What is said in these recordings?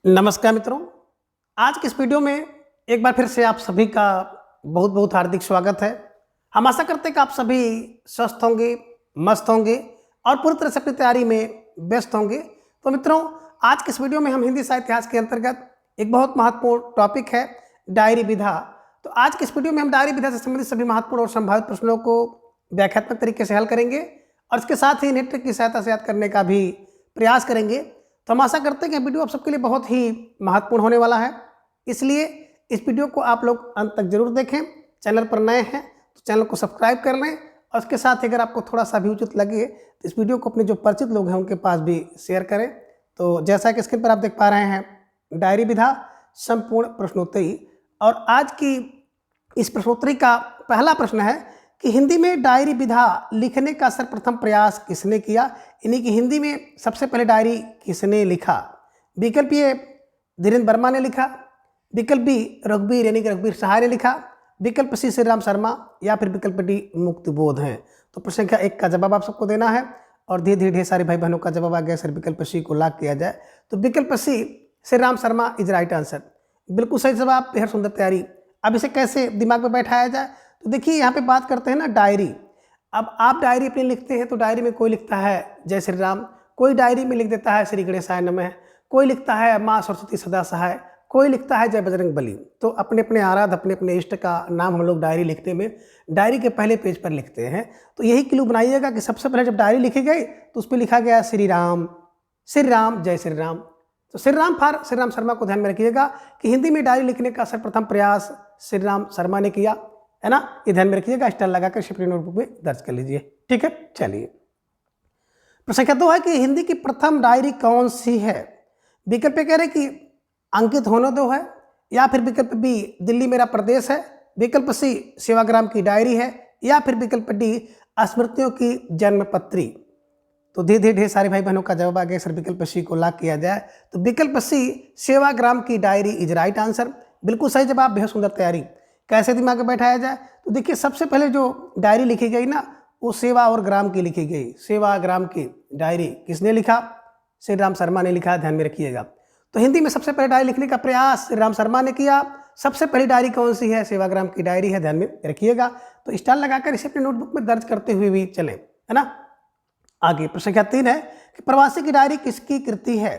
नमस्कार मित्रों। आज की इस वीडियो में एक बार फिर से आप सभी का बहुत बहुत हार्दिक स्वागत है। हम आशा करते हैं कि आप सभी स्वस्थ होंगे, मस्त होंगे और पूरी तरह से अपनी तैयारी में व्यस्त होंगे। तो मित्रों, आज के इस वीडियो में हम हिंदी साहित्य इतिहास के अंतर्गत एक बहुत महत्वपूर्ण टॉपिक है डायरी विधा। तो आज के इस वीडियो में हम डायरी विधा से संबंधित सभी महत्वपूर्ण और संभावित प्रश्नों को व्याख्यात्मक तरीके से हल करेंगे और इसके साथ ही नेट की सहायता से याद करने का भी प्रयास करेंगे। तो हम आशा करते हैं कि वीडियो आप सबके लिए बहुत ही महत्वपूर्ण होने वाला है, इसलिए इस वीडियो को आप लोग अंत तक जरूर देखें। चैनल पर नए हैं तो चैनल को सब्सक्राइब कर लें और उसके साथ ही अगर आपको थोड़ा सा भी उचित लगे तो इस वीडियो को अपने जो परिचित लोग हैं उनके पास भी शेयर करें। तो जैसा कि स्क्रीन पर आप देख पा रहे हैं, डायरी विधा संपूर्ण प्रश्नोत्तरी, और आज की इस प्रश्नोत्तरी का पहला प्रश्न है कि हिंदी में डायरी विधा लिखने का सर्वप्रथम प्रयास किसने किया, यानी कि हिंदी में सबसे पहले डायरी किसने लिखा। विकल्प ए धीरेन्द्र वर्मा ने लिखा, विकल्प बी रघुबीर यानी कि रघुबीर सहाय ने लिखा, विकल्प सी श्री राम शर्मा, या फिर विकल्प डी मुक्तिबोध हैं। तो प्रश्न संख्या 1 का जवाब आप सबको देना है और धीरे धीरे ढेर सारे भाई बहनों का जवाब आ गया सर विकल्प सी को लॉक किया जाए। तो विकल्प C Shri Ram Sharma is right answer, बिल्कुल सही जवाब, बेहद सुंदर तैयारी। अब इसे कैसे दिमाग में बैठाया जाए, तो देखिए यहाँ पे बात करते हैं ना डायरी। अब आप डायरी अपनी लिखते हैं तो डायरी में कोई लिखता है जय श्री राम, कोई डायरी में लिख देता है श्री गणेशाय नमः, कोई लिखता है माँ सरस्वती सदा सहाय, कोई लिखता है जय बजरंग बली। तो अपने अपने आराध अपने अपने इष्ट का नाम हम लोग डायरी लिखने में डायरी के पहले पेज पर लिखते हैं। तो यही क्लू बनाइएगा कि सबसे पहले जब डायरी लिखी गई तो उस पर लिखा गया श्री राम जय श्री राम। तो श्री राम शर्मा को ध्यान में रखिएगा कि हिंदी में डायरी लिखने का सर्वप्रथम प्रयास श्री राम शर्मा ने किया, है ना। ये ध्यान में रखिएगा, स्टार लगाकर अपनी नोटबुक में दर्ज कर लीजिए, ठीक है। चलिए, प्रश्न संख्या 2 है कि हिंदी की प्रथम डायरी कौन सी है। विकल्प कह रहे कि अंकित होने दो है, या फिर विकल्प बी दिल्ली मेरा प्रदेश है, विकल्प सी सेवाग्राम की डायरी है, या फिर विकल्प डी स्मृतियों की जन्मपत्री। तो धीरे धीरे ढेर सारे भाई बहनों का जवाब आ गया सर विकल्प सी को लॉक किया जाए। तो विकल्प सी सेवाग्राम की डायरी इज राइट आंसर, बिल्कुल सही जवाब, बेहद सुंदर तैयारी। कैसे दिमाग में बैठाया जाए, तो देखिए सबसे पहले जो डायरी लिखी गई ना वो सेवा और ग्राम की लिखी गई। सेवा ग्राम की डायरी किसने लिखा, श्री राम शर्मा ने लिखा, ध्यान में रखिएगा। तो हिंदी में सबसे पहले डायरी लिखने का प्रयास श्री राम शर्मा ने किया। सबसे पहली डायरी कौन सी है, सेवाग्राम की डायरी है, ध्यान में रखिएगा। तो स्टार लगाकर इसे अपने नोटबुक में दर्ज करते हुए भी चलें, है ना। आगे प्रश्न संख्या 3 है कि प्रवासी की डायरी किसकी कृति है।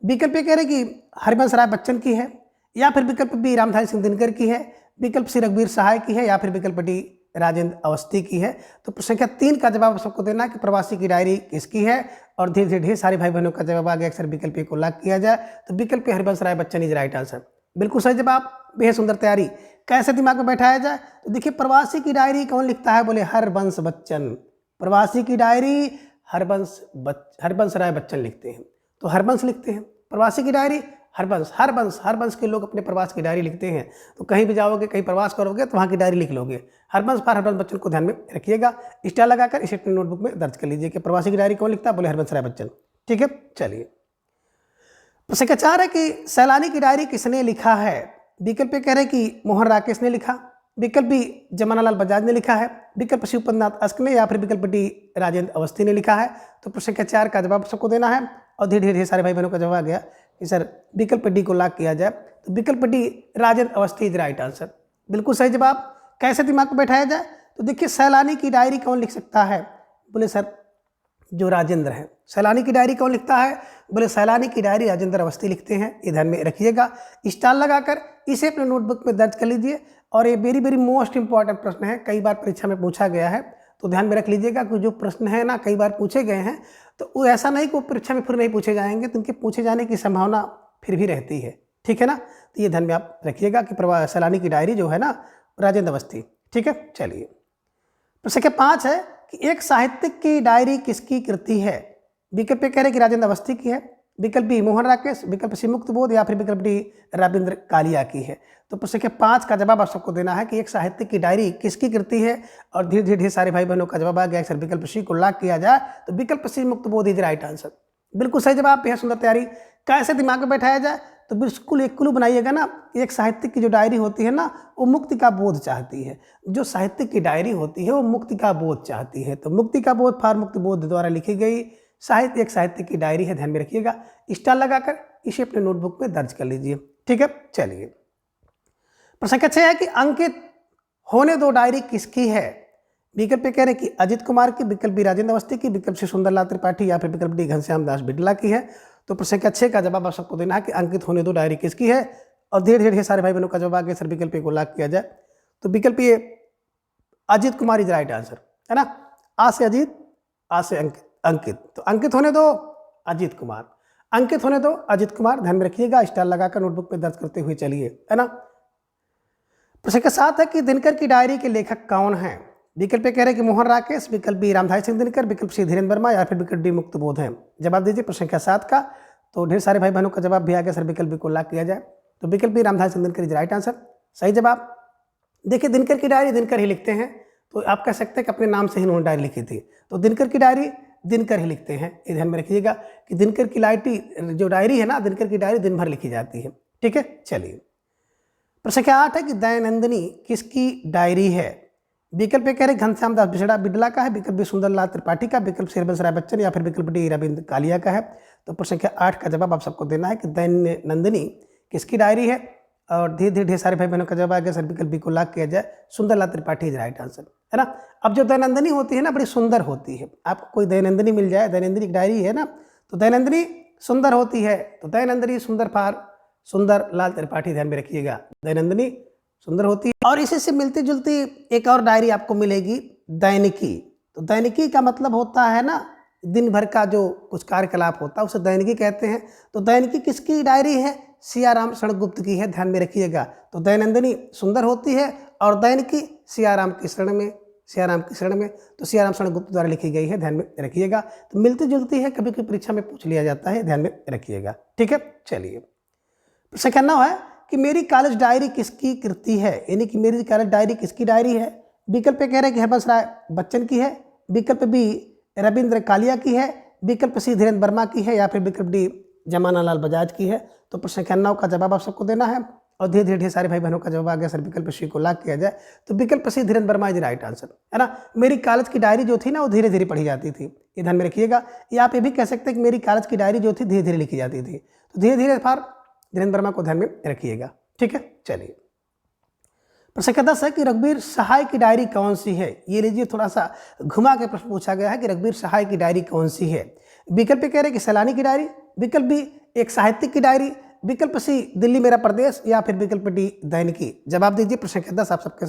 विकल्प कह रहे कि हरिवंश राय बच्चन की है, या फिर विकल्प बी रामधारी सिंह दिनकर की है, विकल्प सी रघुबीर सहाय की है, या फिर विकल्प डी राजेंद्र अवस्थी की है। तो प्रश्न संख्या 3 का जवाब सबको देना है कि प्रवासी की डायरी किसकी है, और धीरे धीरे ढेर सारे भाई बहनों का जवाब आ गया अक्सर विकल्प को लॉक किया जाए। तो विकल्प Harivansh Rai Bachchan is right answer, बिल्कुल सही जवाब, बेहद सुंदर तैयारी। कैसे दिमाग में बैठाया जाए, तो देखिए प्रवासी की डायरी कौन लिखता है, बोले हरबंश बच्चन। प्रवासी की डायरी हरबंश राय बच्चन लिखते हैं। तो हरबंश लिखते हैं, प्रवासी की डायरी हरबंश के लोग अपने प्रवास की डायरी लिखते हैं। तो कहीं भी जाओगे, कहीं प्रवास करोगे तो वहाँ की डायरी लिख लोगे। हरबंश बच्चन को ध्यान में रखिएगा, स्टार लगाकर इसे अपनी नोटबुक में दर्ज कर लीजिए कि प्रवासी की डायरी कौन लिखता है, बोले हरबंश राय बच्चन, ठीक है। चलिए, प्रश्न संख्या 4 है कि सैलानी की डायरी किसने लिखा है। विकल्प कह रहे कि मोहन राकेश ने लिखा, विकल्प बी जमानालाल बजाज ने लिखा है, विकल्प सी उपनाथ अस्क ने, या फिर विकल्प डी राजेंद्र अवस्थी ने लिखा है। तो प्रश्न संख्या 4 का जवाब सबको देना है और धीरे धीरे सारे भाई बहनों का जवाब आ गया कि सर विकल्प डी को लॉक किया जाए। तो विकल्प D Rajendra Awasthi is right answer, बिल्कुल सही जवाब। कैसे दिमाग में बैठाया जाए, तो देखिए सैलानी की डायरी कौन लिख सकता है, बोले सर जो राजेंद्र है। सैलानी की डायरी कौन लिखता है, बोले सैलानी की डायरी राजेंद्र अवस्थी लिखते हैं, ये ध्यान में रखिएगा। स्टार लगाकर इसे अपने नोटबुक में दर्ज कर लीजिए। और ये वेरी वेरी मोस्ट इंपॉर्टेंट प्रश्न है, कई बार परीक्षा में पूछा गया है, तो ध्यान में रख लीजिएगा कि जो प्रश्न है ना कई बार पूछे गए हैं, तो वो ऐसा नहीं कि वो परीक्षा में फिर नहीं पूछे जाएंगे, तो उनके पूछे जाने की संभावना फिर भी रहती है, ठीक है ना। तो ये ध्यान में आप रखिएगा कि सैलानी की डायरी जो है ना राजेंद्र अवस्थी, ठीक है। चलिए, प्रश्न संख्या 5 है कि एक साहित्यिक की डायरी किसकी कृति है। विकल्प कह रहे कि राजेंद्र अवस्थी की है, विकल्प बी मोहन राकेश, विकल्प सी मुक्तिबोध, या फिर विकल्प डी रविंद्र कालिया की है। तो प्रश्न संख्या 5 का जवाब आप सबको देना है कि एक साहित्यिक की डायरी किसकी कृति है, और धीरे धीरे ढेर सारे भाई बहनों का जवाब आ गया सर विकल्प सी को लॉक किया जाए। तो विकल्प सी मुक्तिबोध इज राइट आंसर, बिल्कुल सही जवाब, बेहद सुंदर तैयारी। कैसे दिमाग में बैठाया जाए, तो बिल्कुल एक क्लू बनाइएगा ना, एक साहित्यिक की जो डायरी होती है ना वो मुक्ति का बोध चाहती है। जो साहित्यिक की डायरी होती है वो मुक्ति का बोध चाहती है। तो मुक्ति का बोध फॉर मुक्ति बोध द्वारा लिखी गई साहित्य एक साहित्य की डायरी है, ध्यान में रखिएगा। स्टार लगाकर इसे अपने नोटबुक में दर्ज कर लीजिए। ठीक है, चलिए प्रश्न संख्या 6 है कि अंकित होने दो डायरी किसकी है? विकल्प पे कह रहे कि अजित कुमार की, विकल्प बी राजेंद्र अवस्थी की, विकल्प सी सुंदरलाल त्रिपाठी या फिर विकल्प डी घनश्याम दास बिड़ला की है। तो प्रश्न संख्या 6 का जवाब आप सबको देना है कि अंकित होने दो डायरी किसकी है, और धीरे धीरे सारे भाई बहनों का जवाब आगे सर विकल्प ए को लॉक किया जाए। तो विकल्प ये Ajit Kumar is right answer है ना। आ से अजित, आ से अंकित, तो अंकित होने दो अजित कुमार, अंकित होने दो अजित कुमार, ध्यान में रखिएगा। स्टार लगाकर नोटबुक में दर्ज करते हुए चलिए, है ना। प्रश्न के साथ है कि दिनकर की डायरी के लेखक कौन है? विकल्प पे कह रहे हैं कि मोहन राकेश, विकल्प बी रामधारी सिंह दिनकर, विकल्प सी धीरेन्द्र वर्मा या फिर विकल्प डी मुक्तबोध है। जवाब दीजिए प्रश्न संख्या 7 का। तो ढेर सारे भाई बहनों का जवाब भी आ गया, सर विकल्प बी को लॉक किया जाए। तो विकल्प B Ramdhari Singh Dinkar is right answer, सही जवाब। देखिए दिनकर की डायरी दिनकर ही लिखते हैं, तो आप कह सकते हैं कि अपने नाम से ही उन्होंने डायरी लिखी थी, तो दिनकर की डायरी दिनकर ही लिखते हैं। ये ध्यान में रखिएगा कि दिनकर की जो डायरी है ना, दिनकर की डायरी दिन भर लिखी जाती है। ठीक है, चलिए प्रश्न संख्या 8 है कि दैनंदिनी किसकी डायरी है? विकल्प पे कह रहे घनश्याम दास बिड़ला का है, विकल्प बी सुंदरलाल त्रिपाठी का, विकल्प सी हरिवंश राय बच्चन या फिर विकल्प डी रविंद्र कालिया का है। तो प्रश्न संख्या 8 का जवाब आप सबको देना है कि दैनंदिनी किसकी डायरी है, और धीरे धीरे ढेर सारे भाई बहनों का जवाब आ गया, सर विकल्प बी को लॉक किया जाए। Sundarlal Tripathi is right answer, है ना। अब जो दैनंदिनी होती है ना, बड़ी सुंदर होती है। आपको कोई दैनंदिनी मिल जाए, दैनंदिनी की डायरी है ना, तो दैनंदिनी सुंदर होती है, तो दैनंदिनी सुंदर फार सुंदरलाल त्रिपाठी, ध्यान में रखिएगा। दैनंदिनी सुंदर होती है। और इसी से मिलती जुलती एक और डायरी आपको मिलेगी, दैनिकी। तो दैनिकी का मतलब होता है ना, दिन भर का जो कुछ कार्यकलाप होता है उसे दैनिकी कहते हैं। तो दैनिकी किसकी डायरी है? सियाराम शरणगुप्त की है, ध्यान में रखिएगा। तो दैनंदिनी सुंदर होती है और दैनिकी सियाराम की शरण में, तो सियाराम शरणगुप्त द्वारा लिखी गई है, ध्यान में रखिएगा। तो मिलती जुलती है, कभी कभी परीक्षा में पूछ लिया जाता है, ध्यान में रखिएगा। ठीक है, चलिए प्रश्न क्या नाम है कि मेरी कॉलेज डायरी किसकी कृति है, यानी कि मेरी कॉलेज डायरी किसकी डायरी है? विकल्प पे कह रहे हैं कि हरिवंश राय बच्चन की है, विकल्प बी रविंद्र कालिया की है, विकल्प सी धीरेन्द्र वर्मा की है या फिर विकल्प डी जमाना लाल बजाज की है। तो प्रश्न संख्या 9 का जवाब आप सबको देना है, और धीरे धीरे ढेर सारे भाई बहनों का जवाब आ गया, सर विकल्प सी को लॉक किया जाए। तो विकल्प C Dhirendra Verma is right answer, है ना। मेरी कॉलेज की डायरी जो थी ना, वो धीरे धीरे पढ़ी जाती थी, ये ध्यान में रखिएगा। या आप ये भी कह सकते हैं कि मेरी कॉलेज की डायरी जो थी धीरे धीरे लिखी जाती थी, तो धीरे धीरे फार धीरेन्द्र वर्मा को ध्यान में रखिएगा। ठीक है, चलिए प्रश्न संख्या 10 है कि रघुवीर सहाय की डायरी कौन सी है? ये लीजिए, थोड़ा सा घुमा के प्रश्न पूछा गया है कि रघुवीर सहाय की डायरी कौन सी है। विकल्प कह रहे हैं कि सैलानी की डायरी, विकल्प बी एक साहित्यिक की डायरी, विकल्प सी दिल्ली मेरा प्रदेश या फिर विकल्प डी दैनिकी। जवाब दीजिए प्रश्न संख्या 10 आप सबके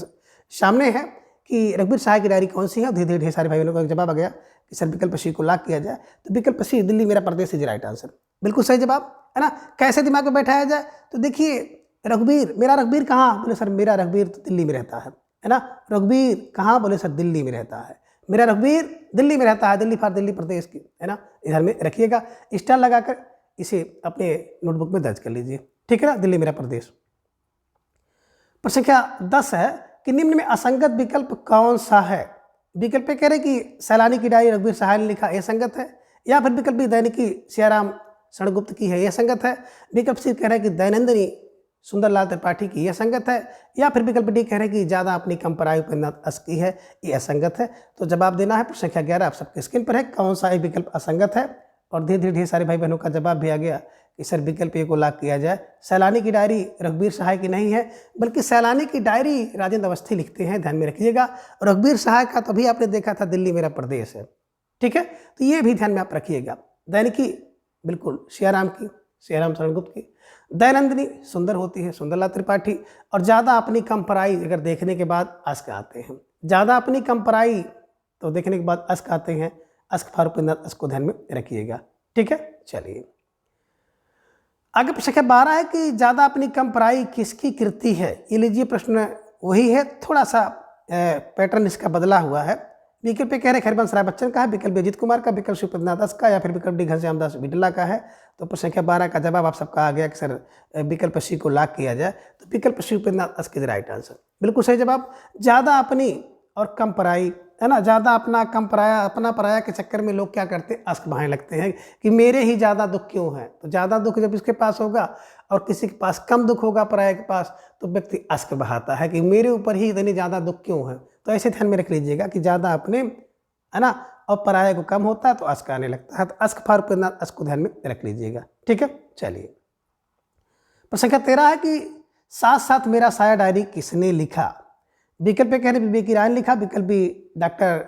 सामने है कि रघुवीर सहाय की डायरी कौन सी है। धीरे धीरे ढेर सारे भाइयों का जवाब आ गया कि सर विकल्प सी को लॉक किया जाए। तो विकल्प सी दिल्ली मेरा प्रदेश इज राइट आंसर, बिल्कुल सही जवाब, है ना। कैसे दिमाग में बैठाया जाए? तो देखिए रघुवीर, मेरा रघुवीर कहाँ? बोले सर मेरा रघुवीर तो दिल्ली में रहता है ना। रघुवीर कहाँ? बोले सर दिल्ली में रहता है, मेरा रघुवीर दिल्ली में रहता है, दिल्ली फार दिल्ली प्रदेश की, है ना। इधर में रखिएगा, स्टार लगाकर इसे अपने नोटबुक में दर्ज कर लीजिए। ठीक है ना, दिल्ली मेरा प्रदेश। प्रश्न संख्या 10 है कि निम्न में असंगत विकल्प कौन सा है? विकल्प पे कह रहे कि सैलानी की डायरी रघुवीर सहाय ने लिखा, यह संगत है, या फिर विकल्प बी दैनिकी सियाराम शरणगुप्त की है, यह संगत है, विकल्प सी कह रहे हैं कि दैनंदिनी सुंदरलाल त्रिपाठी की, यह संगत है, या फिर विकल्प डी कह रहे हैं कि ज़्यादा अपनी कम पराई उपन्यास अस की है, यह असंगत है। तो जवाब देना है प्रश्न संख्या 11 आप सबके स्क्रीन पर है, कौन सा एक विकल्प असंगत है। और धीरे धीरे ढेर सारे भाई बहनों का जवाब भी आ गया कि सर विकल्प ए को लॉक किया जाए। सैलानी की डायरी रघुवीर सहाय की नहीं है, बल्कि सैलानी की डायरी राजेंद्र अवस्थी लिखते हैं, ध्यान में रखिएगा। रघुवीर सहाय का तो अभी आपने देखा था दिल्ली मेरा प्रदेश है। ठीक है, तो ये भी ध्यान में आप रखिएगा। दैनिकी बिल्कुल सियाराम की, सियाराम शरणगुप्त की। दैनंदिनी सुंदर होती है, सुंदरलाल त्रिपाठी। और ज़्यादा अपनी कम पराई अगर देखने के बाद अस्क आते हैं, ज़्यादा अपनी कम पराई तो देखने के बाद अस्क आते हैं, अस्क फारूक को ध्यान में रखिएगा। ठीक है, चलिए आगे प्रश्न संख्या 12 है कि ज़्यादा अपनी कम पराई किसकी कृति है? ये लीजिए प्रश्न वही है, थोड़ा सा पैटर्न इसका बदला हुआ है। विकल्प पे कह रहे हरिवंश राय बच्चन का है, विकल्प अजित कुमार का, विकल्प शिवप्रद्नाथ दास का, या फिर विकल्प डी घनश्याम दास बिड़ला का है। तो प्रश्न संख्या 12 का जवाब आप सबका आ गया कि सर विकल्प सी को लॉक किया जाए। तो विकल्प शिवप्रद्नाथ दास की राइट आंसर, बिल्कुल सही जवाब। ज़्यादा अपनी और कम पराई, है ना, ज़्यादा अपना कम पराया, अपना पराया के चक्कर में लोग क्या करते हैं, अस्क बहाने लगते हैं कि मेरे ही ज़्यादा दुख क्यों है। तो ज़्यादा दुख जब इसके पास होगा और किसी के पास कम दुख होगा पराया के पास, तो व्यक्ति अस्क बहाता है कि मेरे ऊपर ही इतनी ज़्यादा दुख क्यों है। तो ऐसे ध्यान में रख लीजिएगा कि ज़्यादा अपने है ना, और पराये को कम होता है तो अस्क आने लगता है, तो अस्क फार अस्क को ध्यान में रख लीजिएगा। ठीक है, चलिए। प्रश्न संख्या 13 है कि साथ साथ मेरा साया डायरी किसने लिखा? विकल्प ए कह रहे विवेकी राय ने लिखा, विकल्प बी डॉक्टर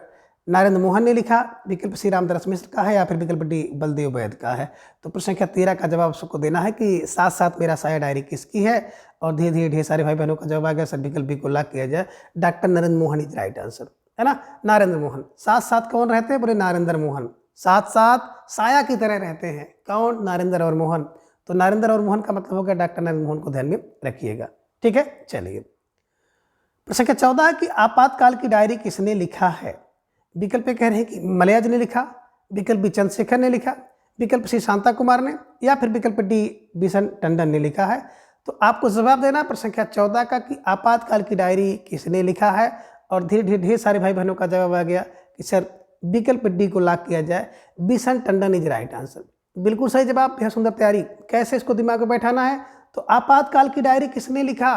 नरेंद्र मोहन ने लिखा, विकल्प सी रामदास मिश्र का है, या फिर विकल्प डी बलदेव वैद का है। तो प्रश्न संख्या 13 का जवाब सबको देना है कि साथ साथ मेरा साया डायरी किसकी है, और धीरे धीरे ढेर सारे भाई बहनों का जवाब आ गया। सर विकल्प बी को लॉक किया जाए, doctor Narendra Mohan is right answer, है ना। नरेंद्र मोहन साथ साथ कौन रहते हैं? बोले नरेंद्र मोहन साथ साथ साया की तरह रहते हैं। कौन? नरेंद्र और मोहन। तो नरेंद्र और मोहन का मतलब होगा डॉक्टर नरेंद्र मोहन को ध्यान में रखिएगा। ठीक है, चलिए। प्रश्न संख्या 14 है कि आपातकाल की डायरी किसने लिखा है? विकल्प कह रहे हैं कि मलयाज ने लिखा, विकल्प बी चंद्रशेखर ने लिखा, विकल्प सी शांता कुमार ने, या फिर विकल्प डी बिशन टंडन ने लिखा है। तो आपको जवाब देना प्रश्न संख्या 14 का कि आपातकाल की डायरी किसने लिखा है, और धीरे ढेर सारे भाई बहनों का जवाब आ गया कि सर विकल्प डी को लॉक किया जाए, Bishan Tandon is right answer. बिल्कुल सही जवाब, यह सुंदर तैयारी। कैसे इसको दिमाग में बैठाना है? तो आपातकाल की डायरी किसने लिखा?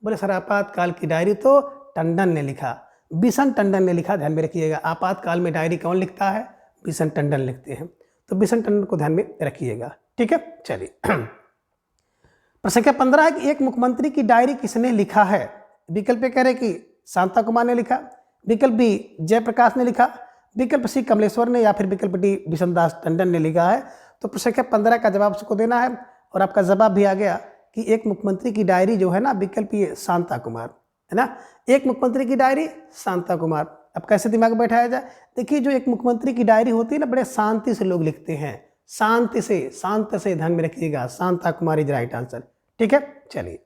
बोले सर आपातकाल की डायरी तो टंडन ने लिखा, बिशन टंडन ने लिखा। ध्यान में रखिएगा, आपातकाल में डायरी कौन लिखता है? बिशन टंडन लिखते हैं। तो बिशन टंडन को ध्यान में रखिएगा। ठीक है, चलिए। प्रश्न संख्या 15 है कि एक मुख्यमंत्री की डायरी किसने लिखा है? विकल्प कह रहे कि शांता कुमार ने लिखा, विकल्प बी जयप्रकाश ने लिखा, विकल्प सी कमलेश्वर ने, या फिर विकल्प डी बिशनदास टंडन ने लिखा है। तो प्रश्न संख्या 15 का जवाब सबको देना है, और आपका जवाब भी आ गया कि एक मुख्यमंत्री की डायरी जो है ना, विकल्प ये शांता कुमार, है ना। एक मुख्यमंत्री की डायरी शांता कुमार। अब कैसे दिमाग में बैठाया जाए? देखिए, जो एक मुख्यमंत्री की डायरी होती है ना, बड़े शांति से लोग लिखते हैं, शांति से, शांत से। ध्यान में रखिएगा, Shanta Kumar is right answer. ठीक है, चलिए।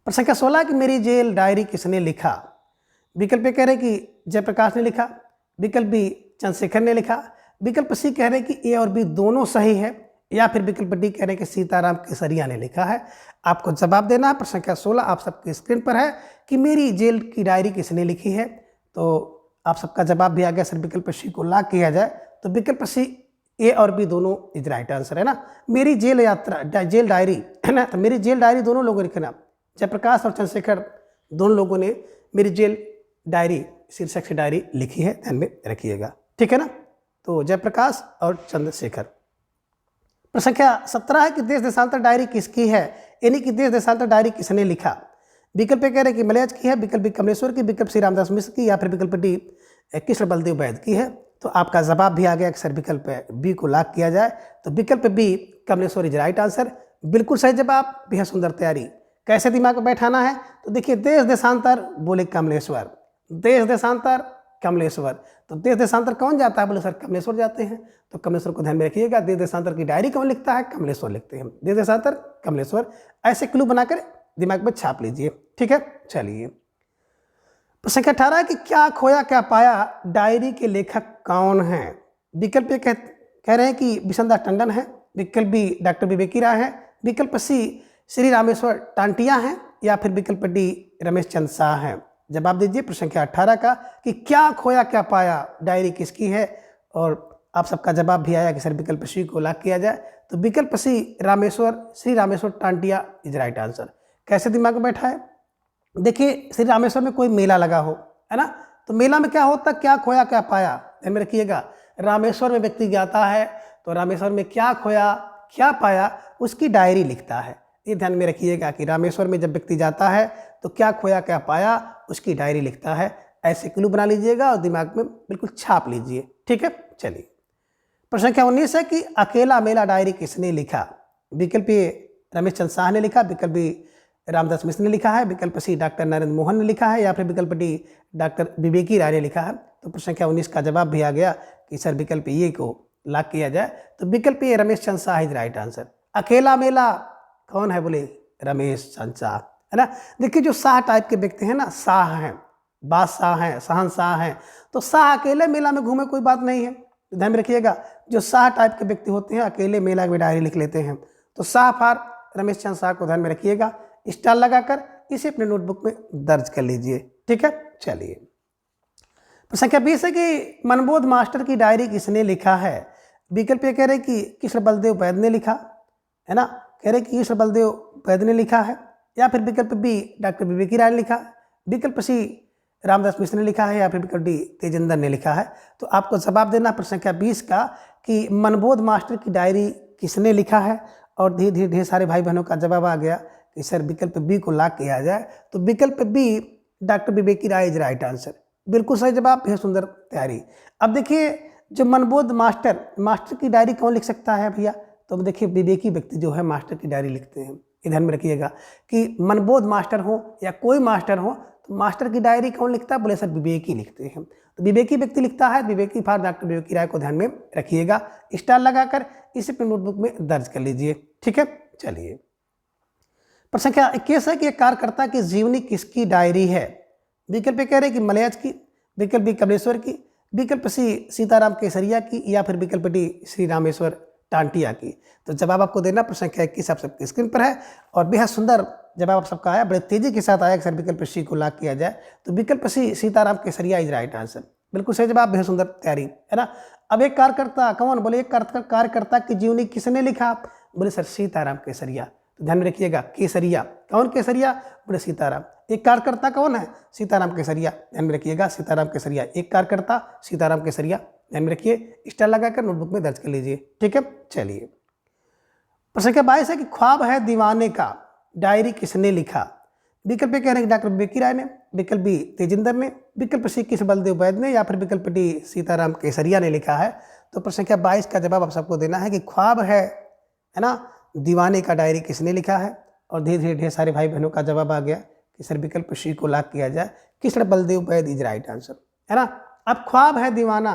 प्रश्न संख्या 16 कि मेरी जेल डायरी किसने लिखा? विकल्प कह रहे कि जयप्रकाश ने लिखा, विकल्प बी चंद्रशेखर ने लिखा, विकल्प सी कह रहे कि ए और बी दोनों सही है, या फिर विकल्प डी कह रहे कि सीताराम केसरिया ने लिखा है। आपको जवाब देना है। प्रश्न संख्या 16 आप सबकी स्क्रीन पर है कि मेरी जेल की डायरी किसने लिखी है। तो आप सबका जवाब भी आ गया, सर विकल्प सी को लॉक किया जाए। तो विकल्प सी ए और बी दोनों इज राइट आंसर, है ना। मेरी जेल यात्रा, जेल डायरी, है ना। तो मेरी जेल डायरी दोनों लोगों ने लिखा, जयप्रकाश और चंद्रशेखर दोनों लोगों ने मेरी जेल डायरी शीर्षक से डायरी लिखी है। ध्यान में रखिएगा, ठीक है ना। तो जयप्रकाश और चंद्रशेखर। प्रश्न संख्या 17 है कि देश देशांतर डायरी किसकी है, यानी कि देश देशांतर डायरी किसने लिखा। विकल्प कह रहे कि मलयाज की है, विकल्प बी कमलेश्वर की, विकल्प सी रामदास मिश्र की, या फिर विकल्प डी कृष्ण बलदेव वैद की है। तो आपका जवाब भी आ गया कि सर विकल्प बी को लॉक किया जाए। तो विकल्प B Kamleshwar is right answer. बिल्कुल सही जवाब, बेहद सुंदर तैयारी। कैसे दिमाग में बैठाना है? तो देखिए, देश देशांतर बोले कमलेश्वर, देश देशांतर कमलेश्वर। तो देश देशांतर कौन जाता है? बोले सर कमलेश्वर जाते हैं। तो कमलेश्वर को ध्यान में रखिएगा। देश देशांतर की डायरी कौन लिखता है? कमलेश्वर लिखते हैं। देश देशांतर कमलेश्वर, ऐसे क्लू बनाकर दिमाग में छाप लीजिए, ठीक है। चलिए, प्रश्न संख्या 18 कि क्या खोया क्या पाया डायरी के लेखक कौन है। विकल्प ए कह रहे हैं कि बिशनदास टंडन है, विकल्प बी डॉक्टर विवेकी राय है, विकल्प सी श्री रामेश्वर टांटिया है, या फिर विकल्प डी रमेश चंद शाह है। जवाब दीजिए प्रश्न संख्या 18 का कि क्या खोया क्या पाया डायरी किसकी है। और आप सबका जवाब भी आया कि सर विकल्प सी को लॉक किया जाए। तो विकल्प C Shri Rameshwar Tantia is right answer. कैसे दिमाग में बैठा है? देखिए, श्री रामेश्वर में कोई मेला लगा हो, है ना। तो मेला में क्या होता, क्या खोया क्या पाया। ध्यान में रखिएगा, रामेश्वर में व्यक्ति जाता है तो रामेश्वर में क्या खोया क्या पाया उसकी डायरी लिखता है। ये ध्यान में रखिएगा कि रामेश्वर में जब व्यक्ति जाता है तो क्या खोया क्या पाया उसकी डायरी लिखता है। ऐसे क्लू बना लीजिएगा और दिमाग में बिल्कुल छाप लीजिए, ठीक है। चलिए, प्रश्न संख्या 19 है कि अकेला मेला डायरी किसने लिखा। विकल्प ए रमेश चंद शाह ने लिखा, विकल्प बी रामदास मिश्र ने लिखा है, विकल्प सी डॉक्टर नरेंद्र मोहन ने लिखा है, या फिर विकल्प डी डॉक्टर विवेकी राय ने लिखा है। तो प्रश्न संख्या 19 का जवाब भी आ गया कि सर विकल्प ए को लॉक किया जाए। तो विकल्प ए Ramesh Chand Shah is right answer. अकेला मेला कौन है? बोले रमेश चंद शाह, है ना। देखिए, जो शाह टाइप के व्यक्ति हैं ना, शाह हैं, बादशाह हैं, शहनशाह हैं, तो शाह अकेले मेला में घूमे कोई बात नहीं है। ध्यान में रखिएगा, जो शाह टाइप के व्यक्ति होते हैं अकेले मेला में डायरी लिख लेते हैं। तो शाह फार रमेश चंद शाह को ध्यान में रखिएगा, स्टार लगाकर इसे अपने नोटबुक में दर्ज कर लीजिए, ठीक है। चलिए, प्रश्न संख्या 20 है कि मनबोध मास्टर की डायरी किसने लिखा है। विकल्प ये कह रहे कि कृष्ण बलदेव वैद ने लिखा, है ना, कह रहे कि कृष्ण बलदेव वैद ने लिखा है, या फिर विकल्प बी डॉक्टर विवेकी राय ने लिखा, विकल्प सी रामदास मिश्र ने लिखा है या फिर विकल्प डी तेजिंदर ने लिखा है। तो आपको जवाब देना प्रश्न संख्या 20 का कि मनबोध मास्टर की डायरी किसने लिखा है। और धीरे धीरे ढेर सारे भाई बहनों का जवाब आ गया कि सर विकल्प बी को लॉक किया जाए। तो विकल्प बी डॉक्टर विवेकी राय इज राइट आंसर, बिल्कुल सही जवाब, बेहद सुंदर तैयारी। अब देखिए जो मनबोध मास्टर की डायरी कौन लिख सकता है भैया, तो देखिए विवेकी व्यक्ति जो है मास्टर की डायरी लिखते हैं। ध्यान में रखिएगा कि मनबोध मास्टर हो या कोई मास्टर हो तो मास्टर की डायरी कौन लिखता है, बोले सर विवेकी लिखते हैं। तो विवेकी व्यक्ति लिखता है, विवेकी फॉर डॉक्टर विवेकी राय को ध्यान में रखिएगा, स्टार लगाकर इसे अपने नोटबुक में दर्ज कर लीजिए। ठीक है, चलिए प्रश्न संख्या 21 है कि एक कार्यकर्ता की जीवनी किसकी डायरी है। विकल्प कह रहे कि मलयाज की, विकल्प बी कमलेश्वर की, विकल्प सी सीताराम केसरिया की, या फिर विकल्प डी श्री रामेश्वर टांटिया की। तो जवाब आपको देना प्रश्न संख्या 21 आप सबकी स्क्रीन पर है और बेहद सुंदर जवाब आप सबका आया, बड़े तेजी के साथ आया कि सर विकल्प सी को लॉक किया जाए। तो विकल्प सी सीताराम केसरिया इज राइट आंसर, बिल्कुल सही जवाब, बेहद सुंदर तैयारी है ना। अब एक कार्यकर्ता कौन, बोले एक कार्यकर्ता की जीवनी किसने लिखा, बोले सर सीताराम केसरिया। तो ध्यान में रखिएगा केसरिया, कौन केसरिया, बोले सीताराम। एक कार्यकर्ता कौन है, सीताराम केसरिया, ध्यान में रखिएगा सीताराम केसरिया, एक कार्यकर्ता सीताराम केसरिया, ध्यान में रखिए, स्टार लगाकर नोटबुक में दर्ज कर लीजिए। ठीक है, चलिए प्रश्न संख्या 22 है कि ख्वाब है दीवाने का डायरी किसने लिखा। विकल्प कह रहे हैं डॉक्टर विवेकी राय ने, विकल्प बी तेजिंदर ने, विकल्प सी किस बलदेव वैद ने, या फिर विकल्प डी सीताराम केसरिया ने लिखा है। तो प्रश्न संख्या 22 का जवाब आप सबको देना है कि ख्वाब है ना दीवाने का डायरी किसने लिखा है। और धीरे धीरे ढेर सारे भाई बहनों का जवाब आ गया कि सर विकल्प सी को लॉक किया जाए, कृष्ण बलदेव वैद इज राइट आंसर, है ना। अब ख्वाब है दीवाना,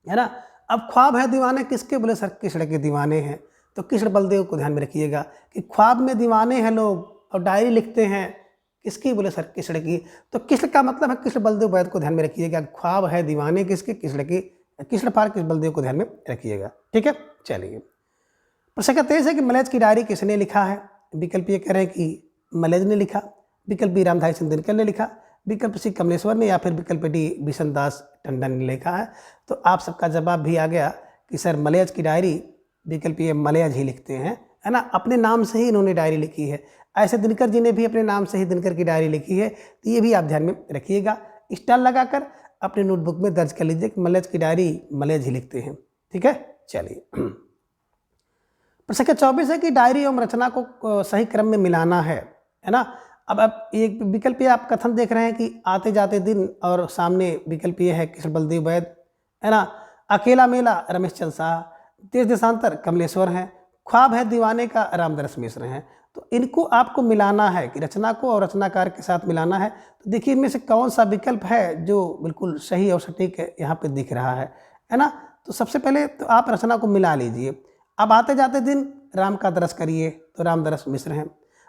है ना, अब ख्वाब है दीवाने किसके, बोले सर कृष्ण के दीवाने हैं। तो कृष्ण बलदेव को ध्यान में रखिएगा कि ख्वाब में दीवाने हैं लोग और डायरी लिखते हैं किसकी, बोले सर कृष्ण की। तो कृष्ण का मतलब है कृष्ण बलदेव वैद को ध्यान में रखिएगा, ख्वाब है दीवाने किसके, कृष्ण की, कृष्ण पार कृष्ण बलदेव को ध्यान में रखिएगा। ठीक है, चलिए प्रश्न संख्या 23 है कि मलयाज की डायरी किसने लिखा है। विकल्प ये कह रहे हैं कि मलयाज ने लिखा, विकल्प बी रामधारी सिंह दिनकर ने लिखा, विकल्प सी कमलेश्वर ने, या फिर विकल्प डी बिशन दास टंडन ने लिखा है। तो आप सबका जवाब भी आ गया कि सर मलयाज की डायरी, विकल्प ये मलयाज ही लिखते हैं, है ना, अपने नाम से ही इन्होंने डायरी लिखी है। ऐसे दिनकर जी ने भी अपने नाम से ही दिनकर की डायरी लिखी है। तो ये भी आप ध्यान में रखिएगा, स्टार लगाकर अपने नोटबुक में दर्ज कर लीजिए कि मलयाज की डायरी मलयाज ही लिखते हैं। ठीक है, चलिए प्रश्न संख्या 24 है कि डायरी एवं रचना को सही क्रम में मिलाना है ना। अब एक विकल्प ये आप कथन देख रहे हैं कि आते जाते दिन, और सामने विकल्प ये है कृष्ण बलदेव वैद, है ना, अकेला मेला रमेश चंद्र शाह, देश देशांतर कमलेश्वर हैं, ख्वाब है दीवाने का रामदास मिश्र हैं। तो इनको आपको मिलाना है कि रचना को और रचनाकार के साथ मिलाना है। तो देखिए इनमें से कौन सा विकल्प है जो बिल्कुल सही और सटीक है यहाँ पे दिख रहा है ना। तो सबसे पहले तो आप रचना को मिला लीजिए। अब आते जाते दिन राम का दरस करिए तो रामदास मिश्र हैं,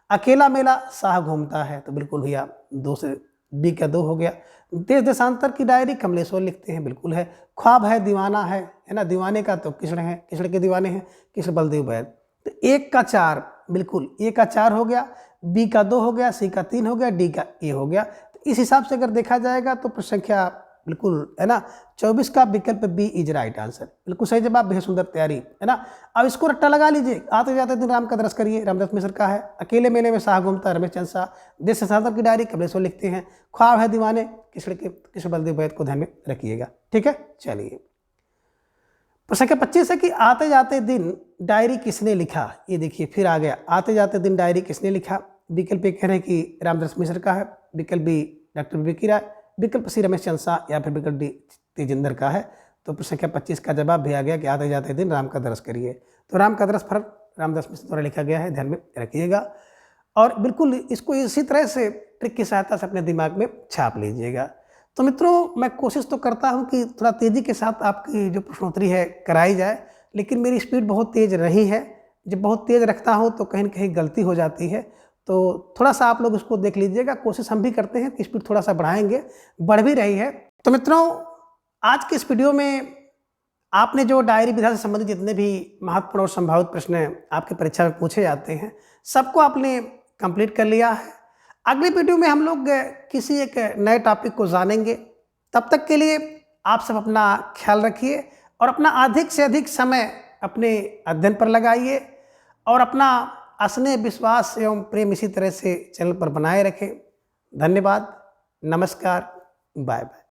अकेला मेला शाह घूमता है, तो बिल्कुल भैया 2 से बी का 2 हो गया। देश देशांतर की डायरी कमलेश्वर लिखते हैं, बिल्कुल है। ख्वाब है दीवाना है ना, दीवाने का तो कृष्ण है, कृष्ण के दीवाने हैं कृष्ण बलदेव वैद। तो 1 का 4, बिल्कुल ए का 4 हो गया, बी का 2 हो गया, सी का 3 हो गया, डी का ए हो गया। तो इस हिसाब से अगर देखा जाएगा तो प्रश्न संख्या बिल्कुल है ना 24 का विकल्प बी इज राइट आंसर, बिल्कुल सही जवाब, बेहद सुंदर तैयारी है ना। अब इसको रट्टा लगा लीजिए, आते जाते दिन राम का दरस करिए रामदास मिश्र का है, अकेले मेले में शाह घूमता रमेश चंद्र शाह, देश देशांतर की डायरी कमलेश्वर लिखते हैं, ख्वाब है दीवाने कृष्ण बलदेव वैद को ध्यान में रखिएगा। ठीक है, चलिए प्रश्न संख्या 25 है कि आते जाते दिन डायरी किसने लिखा। ये देखिए फिर आ गया, आते जाते दिन डायरी किसने लिखा। विकल्प ये कह रहे हैं कि रामदास मिश्र का है, विकल्प बी डॉक्टर विवेकी राय, विकल्प सी रमेश चंद्र शाह, या फिर विकल्प डी तेजिंदर का है। तो प्रश्न संख्या 25 का जवाब भी आ गया कि आते जाते दिन राम का दरस करिए। तो राम का दरस फर्क रामदास मिश्र द्वारा लिखा गया है, ध्यान में रखिएगा। और बिल्कुल इसको इसी तरह से ट्रिक की सहायता से अपने दिमाग में छाप लीजिएगा। तो मित्रों मैं कोशिश तो करता हूं कि थोड़ा तेज़ी के साथ आपकी जो प्रश्नोत्तरी है कराई जाए, लेकिन मेरी स्पीड बहुत तेज़ रही है। जब बहुत तेज़ रखता हूं तो कहीं न कहीं गलती हो जाती है, तो थोड़ा सा आप लोग इसको देख लीजिएगा। कोशिश हम भी करते हैं कि स्पीड थोड़ा सा बढ़ाएंगे, बढ़ भी रही है। तो मित्रों आज के इस वीडियो में आपने जो डायरी विधा से संबंधित जितने भी महत्वपूर्ण और संभावित प्रश्न आपके परीक्षा में पूछे जाते हैं, सबको आपने कंप्लीट कर लिया है। अगली वीडियो में हम लोग किसी एक नए टॉपिक को जानेंगे। तब तक के लिए आप सब अपना ख्याल रखिए और अपना अधिक से अधिक समय अपने अध्ययन पर लगाइए और अपना स्नेह विश्वास एवं प्रेम इसी तरह से चैनल पर बनाए रखें। धन्यवाद, नमस्कार, बाय बाय।